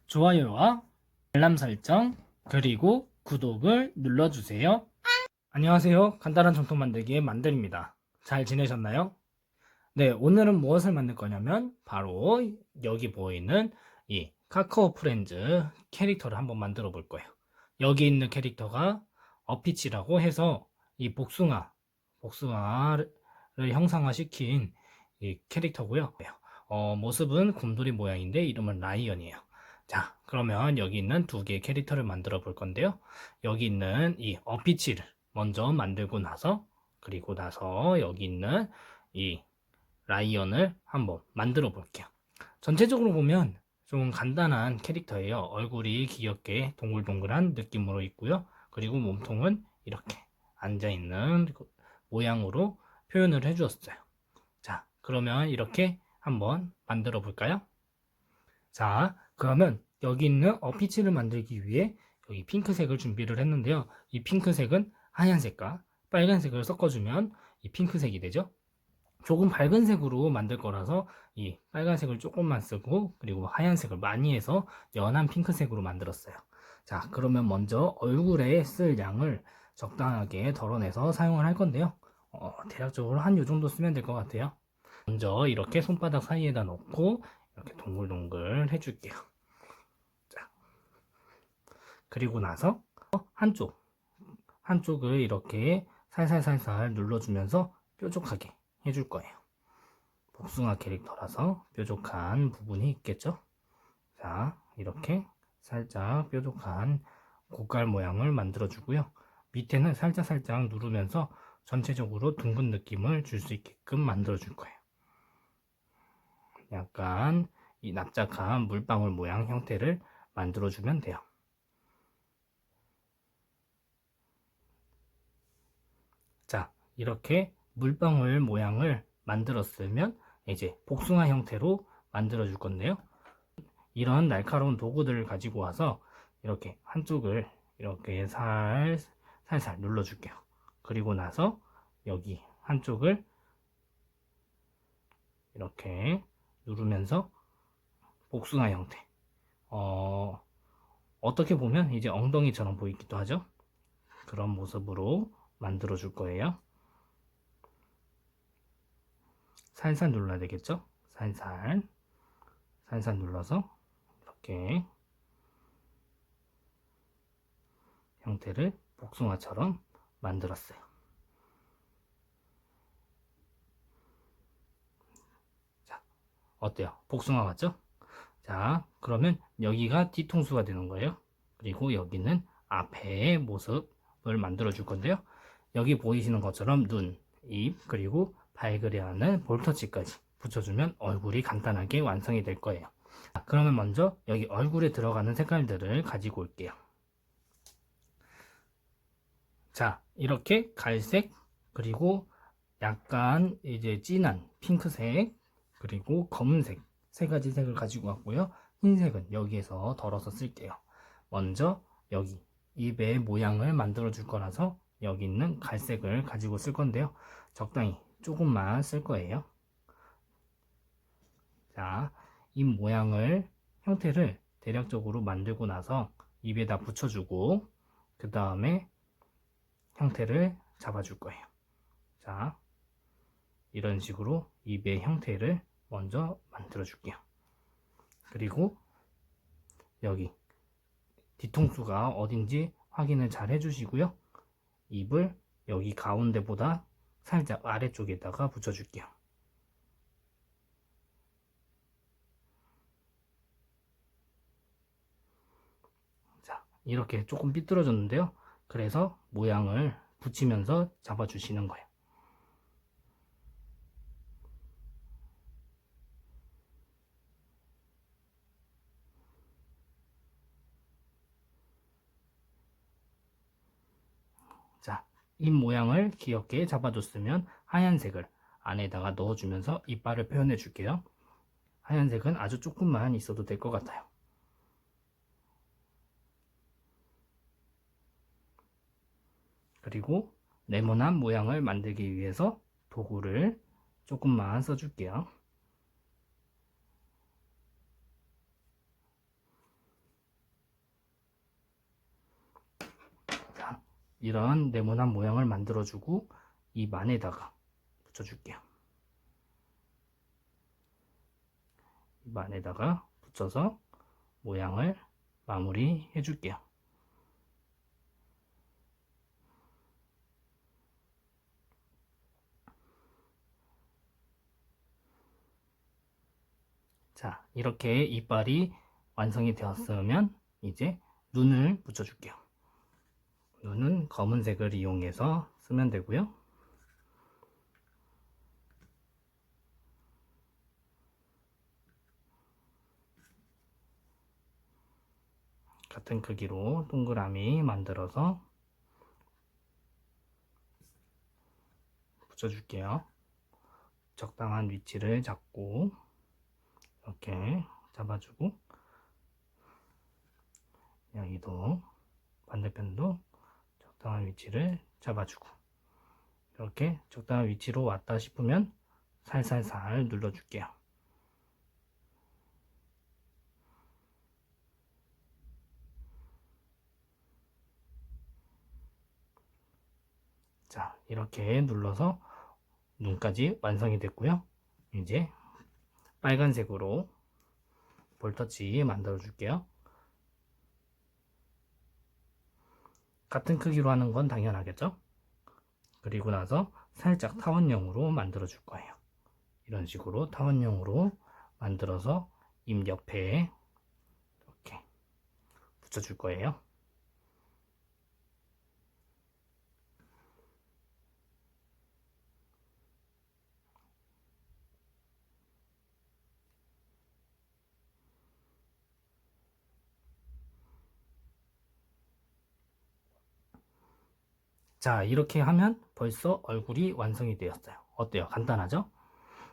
좋아요와 알람 설정 그리고 구독을 눌러주세요. 안녕하세요. 간단한 정통 만들기의 만들입니다. 잘 지내셨나요? 네, 오늘은 무엇을 만들 거냐면 바로 여기 보이는 이 카카오 프렌즈 캐릭터를 한번 만들어 볼 거예요. 여기 있는 캐릭터가 어피치라고 해서 이 복숭아를 형상화시킨 이 캐릭터고요. 모습은 곰돌이 모양인데 이름은 라이언이에요. 자, 그러면 여기 있는 두 개의 캐릭터를 만들어 볼 건데요. 여기 있는 이 어피치를 먼저 만들고 나서 그리고 나서 여기 있는 이 라이언을 한번 만들어 볼게요. 전체적으로 보면 좀 간단한 캐릭터예요. 얼굴이 귀엽게 동글동글한 느낌으로 있고요. 그리고 몸통은 이렇게 앉아있는 모양으로 표현을 해주었어요. 자, 그러면 이렇게 한번 만들어 볼까요? 자, 그러면 여기 있는 어피치를 만들기 위해 여기 핑크색을 준비를 했는데요. 이 핑크색은 하얀색과 빨간색을 섞어주면 이 핑크색이 되죠. 조금 밝은 색으로 만들 거라서 이 빨간색을 조금만 쓰고 그리고 하얀색을 많이 해서 연한 핑크색으로 만들었어요. 자, 그러면 먼저 얼굴에 쓸 양을 적당하게 덜어내서 사용을 할 건데요. 대략적으로 한 요 정도 쓰면 될 것 같아요. 먼저 이렇게 손바닥 사이에다 넣고 이렇게 동글동글 해줄게요. 자, 그리고 나서 한쪽을 이렇게 살살살살 눌러주면서 뾰족하게 해줄 거예요. 복숭아 캐릭터라서 뾰족한 부분이 있겠죠. 자, 이렇게 살짝 뾰족한 고깔 모양을 만들어 주고요. 밑에는 살짝살짝 누르면서 전체적으로 둥근 느낌을 줄 수 있게끔 만들어 줄 거예요. 약간 이 납작한 물방울 모양 형태를 만들어 주면 돼요. 자, 이렇게 물방울 모양을 만들었으면 이제 복숭아 형태로 만들어 줄 건데요. 이런 날카로운 도구들을 가지고 와서 이렇게 한쪽을 이렇게 살살 눌러 줄게요. 그리고 나서 여기 한쪽을 이렇게 누르면서 복숭아 형태, 어떻게 보면 이제 엉덩이처럼 보이기도 하죠. 그런 모습으로 만들어 줄 거예요. 살살 눌러야 되겠죠. 살살 눌러서 이렇게 형태를 복숭아처럼 만들었어요. 자, 어때요? 복숭아 같죠? 자, 그러면 여기가 뒤통수가 되는 거예요. 그리고 여기는 앞에 모습을 만들어 줄 건데요. 여기 보이시는 것처럼 눈, 입, 그리고 발그레 하는 볼터치까지 붙여주면 얼굴이 간단하게 완성이 될 거예요. 자, 그러면 먼저 여기 얼굴에 들어가는 색깔들을 가지고 올게요. 자, 이렇게 갈색, 그리고 약간 이제 진한 핑크색, 그리고 검은색 세 가지 색을 가지고 왔고요. 흰색은 여기에서 덜어서 쓸게요. 먼저 여기 입의 모양을 만들어 줄 거라서 여기 있는 갈색을 가지고 쓸 건데요. 적당히 조금만 쓸 거예요. 자, 입 모양을 형태를 대략적으로 만들고 나서 입에다 붙여주고 그 다음에 형태를 잡아줄 거예요. 자, 이런 식으로 입의 형태를 먼저 만들어 줄게요. 그리고 여기 뒤통수가 어딘지 확인을 잘 해주시고요. 입을 여기 가운데보다 살짝 아래쪽에다가 붙여줄게요. 자, 이렇게 조금 삐뚤어졌는데요. 그래서 모양을 붙이면서 잡아주시는 거예요. 자, 입 모양을 귀엽게 잡아줬으면 하얀색을 안에다가 넣어주면서 이빨을 표현해 줄게요. 하얀색은 아주 조금만 있어도 될 것 같아요. 그리고 네모난 모양을 만들기 위해서 도구를 조금만 써줄게요. 이런 네모난 모양을 만들어주고 이 만에다가 붙여줄게요. 이 만에다가 붙여서 모양을 마무리 해줄게요. 자, 이렇게 이빨이 완성이 되었으면 이제 눈을 붙여줄게요. 눈은 검은색을 이용해서 쓰면 되고요. 같은 크기로 동그라미 만들어서 붙여줄게요. 적당한 위치를 잡고 이렇게 잡아주고, 여기도 반대편도 적당한 위치를 잡아주고, 이렇게 적당한 위치로 왔다 싶으면 살살살 눌러줄게요. 자, 이렇게 눌러서 눈까지 완성이 됐고요. 이제 빨간색으로 볼터치 만들어 줄게요. 같은 크기로 하는 건 당연하겠죠? 그리고 나서 살짝 타원형으로 만들어 줄 거예요. 이런 식으로 타원형으로 만들어서 입 옆에 이렇게 붙여 줄 거예요. 자, 이렇게 하면 벌써 얼굴이 완성이 되었어요. 어때요? 간단하죠?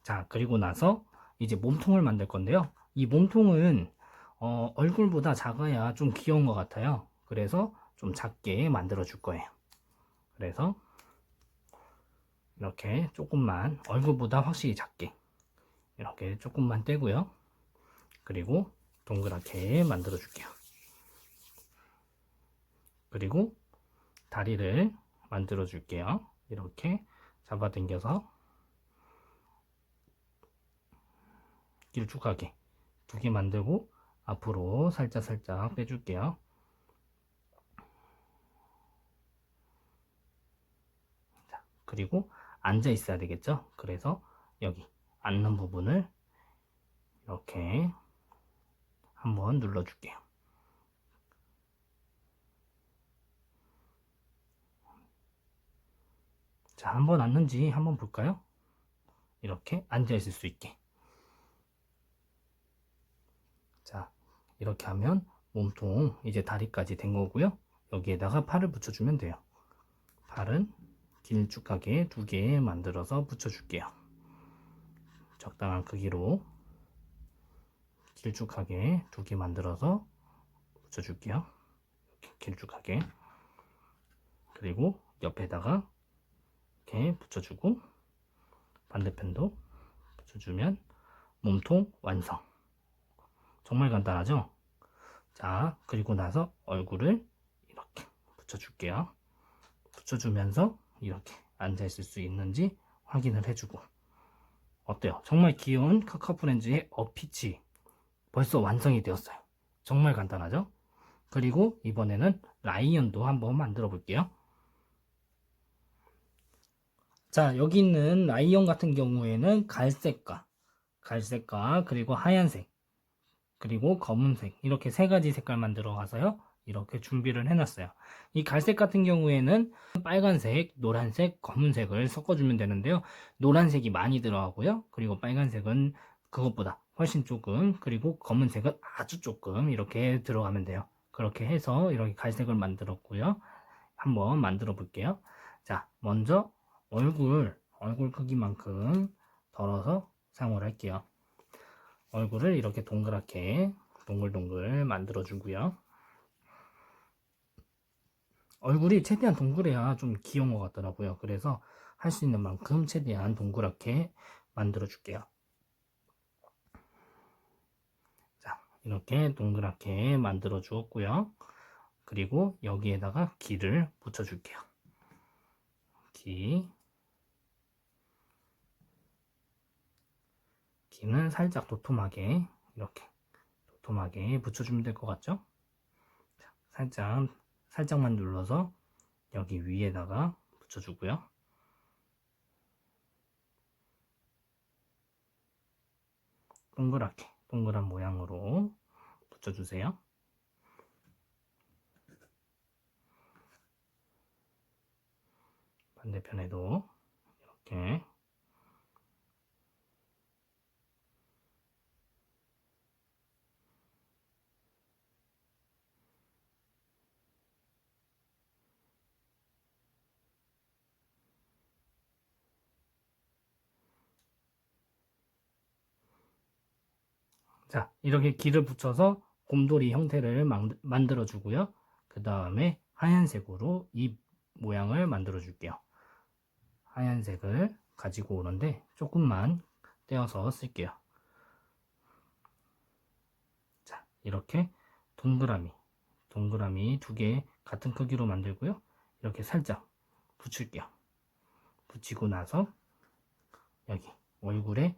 자, 그리고 나서 이제 몸통을 만들 건데요. 이 몸통은 얼굴보다 작아야 좀 귀여운 것 같아요. 그래서 좀 작게 만들어 줄 거예요. 그래서 이렇게 조금만, 얼굴보다 확실히 작게 이렇게 조금만 떼고요. 그리고 동그랗게 만들어 줄게요. 그리고 다리를 만들어 줄게요. 이렇게 잡아당겨서 길쭉하게 두 개 만들고 앞으로 살짝 빼줄게요. 자, 그리고 앉아 있어야 되겠죠? 그래서 여기 앉는 부분을 이렇게 한번 눌러 줄게요. 자, 한번 앉는지 한번 볼까요? 이렇게 앉아 있을 수 있게. 자, 이렇게 하면 몸통 이제 다리까지 된 거고요. 여기에다가 팔을 붙여주면 돼요. 팔은 길쭉하게 두 개 만들어서 붙여줄게요. 적당한 크기로 길쭉하게 두 개 만들어서 붙여줄게요. 이렇게 길쭉하게. 그리고 옆에다가 이렇게 붙여주고 반대편도 붙여주면 몸통 완성. 정말 간단하죠? 자, 그리고 나서 얼굴을 이렇게 붙여줄게요. 붙여주면서 이렇게 앉아있을 수 있는지 확인을 해주고. 어때요? 정말 귀여운 카카오프렌즈의 어피치 벌써 완성이 되었어요. 정말 간단하죠? 그리고 이번에는 라이언도 한번 만들어 볼게요. 자, 여기 있는 라이언 같은 경우에는 갈색과 그리고 하얀색 그리고 검은색 이렇게 세 가지 색깔만 들어가서요. 이렇게 준비를 해놨어요. 이 갈색 같은 경우에는 빨간색, 노란색, 검은색을 섞어주면 되는데요. 노란색이 많이 들어가고요. 그리고 빨간색은 그것보다 훨씬 조금, 그리고 검은색은 아주 조금 이렇게 들어가면 돼요. 그렇게 해서 이렇게 갈색을 만들었고요. 한번 만들어 볼게요. 자, 먼저 얼굴 크기만큼 덜어서 사용을 할게요. 얼굴을 이렇게 동그랗게 동글동글 만들어 주고요. 얼굴이 최대한 동그래야 좀 귀여운 것 같더라고요. 그래서 할 수 있는 만큼 최대한 동그랗게 만들어 줄게요. 자, 이렇게 동그랗게 만들어 주었고요. 그리고 여기에다가 귀를 붙여 줄게요. 기. 기는 살짝 도톰하게 이렇게 도톰하게 붙여주면 될 것 같죠? 자, 살짝만 눌러서 여기 위에다가 붙여주고요. 동그란 모양으로 붙여주세요. 반대편에도 이렇게. 자, 이렇게 기를 붙여서 곰돌이 형태를 만들어 주고요. 그 다음에 하얀색으로 이 모양을 만들어 줄게요. 하얀색을 가지고 오는데 조금만 떼어서 쓸게요. 자, 이렇게 동그라미 2개 같은 크기로 만들고요. 이렇게 살짝 붙일게요. 붙이고 나서 여기 얼굴에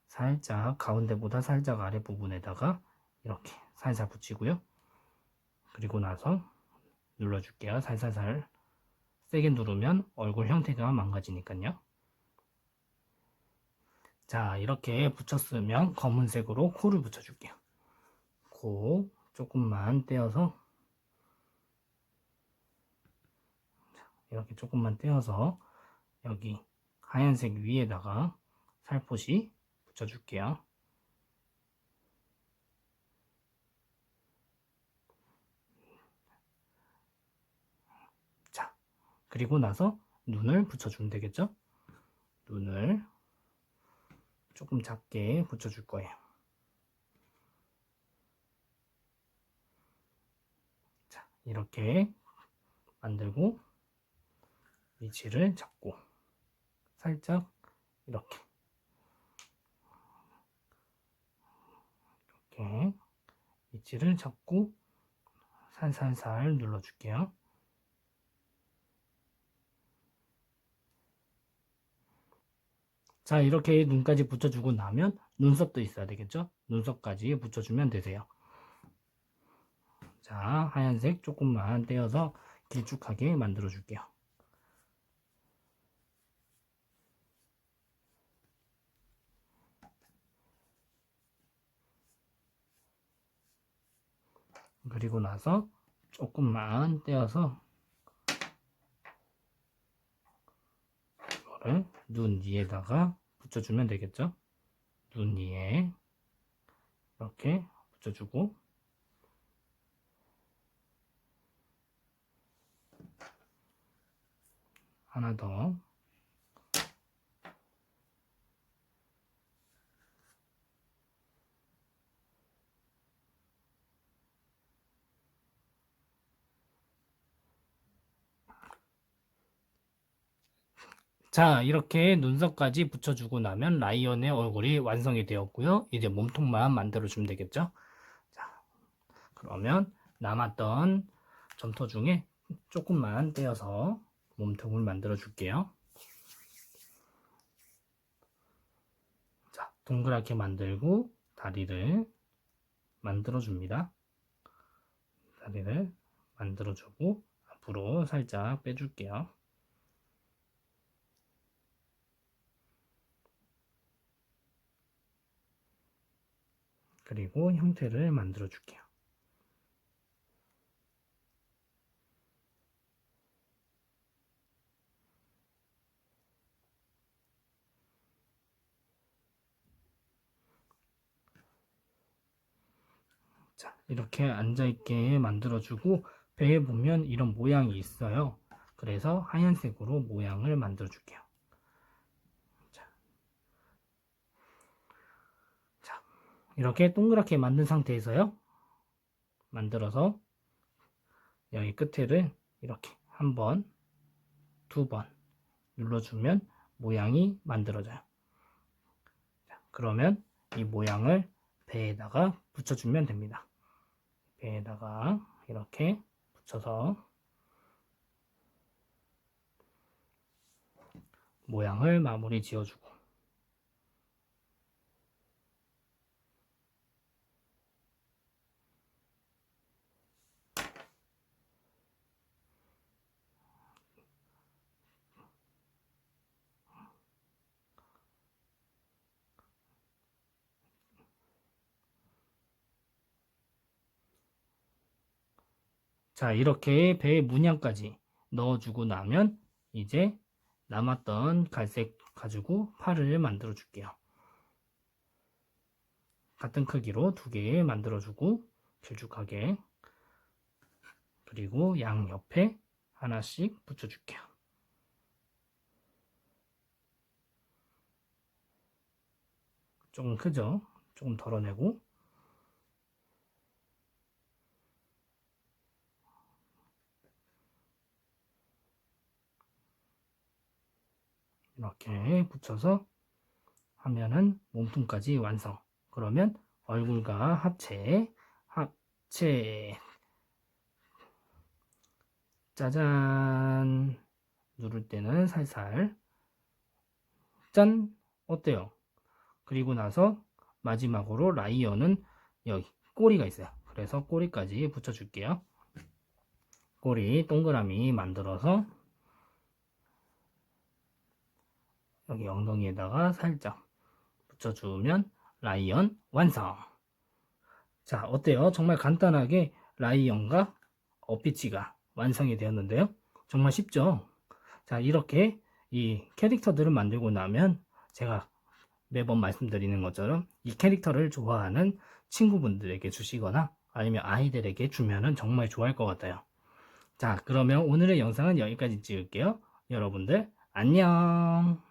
살짝 가운데보다 살짝 아래 부분에다가 이렇게 살살 붙이고요. 그리고 나서 눌러줄게요. 살살살 세게 누르면 얼굴 형태가 망가지니까요. 자, 이렇게 붙였으면 검은색으로 코를 붙여줄게요. 코 조금만 떼어서 이렇게 조금만 떼어서 여기 하얀색 위에다가 살포시 붙여줄게요. 자, 그리고 나서 눈을 붙여주면 되겠죠? 눈을 조금 작게 붙여줄 거예요. 자, 이렇게 만들고 위치를 잡고 살짝 이렇게 위치를 잡고 살살살 눌러줄게요. 자, 이렇게 눈까지 붙여주고 나면 눈썹도 있어야 되겠죠? 눈썹까지 붙여주면 되세요. 자, 하얀색 조금만 떼어서 길쭉하게 만들어 줄게요. 그리고 나서 조금만 떼어서 이거를 눈 위에다가 붙여주면 되겠죠? 눈 위에 이렇게 붙여주고 하나 더. 자, 이렇게 눈썹까지 붙여주고 나면 라이언의 얼굴이 완성이 되었고요. 이제 몸통만 만들어주면 되겠죠? 자, 그러면 남았던 점토 중에 조금만 떼어서 몸통을 만들어 줄게요. 자, 동그랗게 만들고 다리를 만들어 줍니다. 다리를 만들어 주고 앞으로 살짝 빼줄게요. 그리고 형태를 만들어 줄게요. 자, 이렇게 앉아있게 만들어주고 배에 보면 이런 모양이 있어요. 그래서 하얀색으로 모양을 만들어 줄게요. 자, 이렇게 동그랗게 만든 상태에서요. 만들어서 여기 끝에를 이렇게 한 번, 두 번 눌러주면 모양이 만들어져요. 자, 그러면 이 모양을 배에다가 붙여주면 됩니다. 배에다가 이렇게 붙여서 모양을 마무리 지어주고, 자, 이렇게 배 문양까지 넣어주고 나면 이제 남았던 갈색 가지고 팔을 만들어 줄게요. 같은 크기로 2개 만들어주고 길쭉하게, 그리고 양 옆에 하나씩 붙여줄게요. 조금 크죠? 조금 덜어내고, 이렇게 붙여서 하면은 몸통까지 완성. 그러면 얼굴과 합체 짜잔. 누를 때는 살살 짠. 어때요? 그리고 나서 마지막으로 라이언은 여기 꼬리가 있어요. 그래서 꼬리까지 붙여줄게요. 꼬리 동그라미 만들어서 여기 엉덩이에다가 살짝 붙여주면 라이언 완성. 자, 어때요? 정말 간단하게 라이언과 어피치가 완성이 되었는데요. 정말 쉽죠? 자, 이렇게 이 캐릭터들을 만들고 나면 제가 매번 말씀드리는 것처럼 이 캐릭터를 좋아하는 친구분들에게 주시거나 아니면 아이들에게 주면은 정말 좋아할 것 같아요. 자, 그러면 오늘의 영상은 여기까지 찍을게요. 여러분들 안녕.